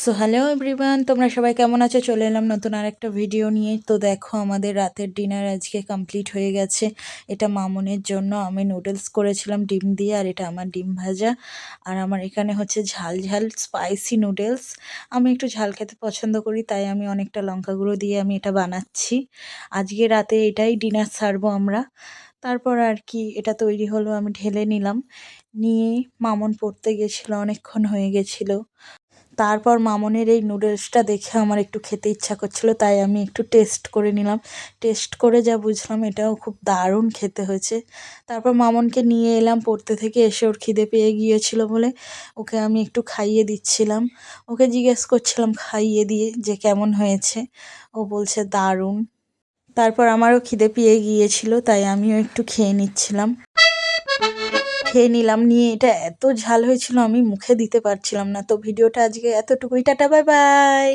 So hello everyone, তোমরা সবাই কেমন আছো? চলে এলাম নতুন আরেকটা ভিডিও নিয়ে। তো দেখো, আমাদের রাতের ডিনার আজকে কমপ্লিট হয়ে গেছে। এটা মামনের জন্য আমি নুডলস করেছিলাম ডিম দিয়ে, আর এটা আমার ডিম ভাজা। আর আমার এখানে হচ্ছে ঝাল ঝাল স্পাইসি নুডলস। আমি একটু ঝাল খেতে পছন্দ করি, তাই আমি অনেকটা লঙ্কা গুঁড়ো দিয়ে আমি এটা বানাচ্ছি। আজকে রাতে এটাই ডিনার সারবো আমরা। তারপর আর কি এটা তৈরি হলো, আমি ঢেলে নিলাম। নিয়ে মামন পড়তে গেছিলো, অনেকক্ষণ হয়ে গেছিলো। তারপর মামনের এই নুডলসটা দেখে আমার একটু খেতে ইচ্ছা করছিল, তাই আমি একটু টেস্ট করে নিলাম। টেস্ট করে যা বুঝলাম, এটাও খুব দারুণ খেতে হয়েছে। তারপর মামনকে নিয়ে এলাম পড়তে থেকে এসে, ওর খিদে পেয়ে গিয়েছিল বলে ওকে আমি একটু খাইয়ে দিচ্ছিলাম। ওকে জিজ্ঞেস করছিলাম খাইয়ে দিয়ে যে কেমন হয়েছে। ও বলছে দারুণ। তারপর আমারও খিদে পেয়ে গিয়েছিল, তাই আমিও একটু খেয়ে নিচ্ছিলাম। খেয়ে নিলাম। নিয়ে এটা এত ঝাল হয়েছিল আমি মুখে দিতে পারছিলাম না। তো ভিডিওটা আজকে এতটুকুই। Tata, bye bye.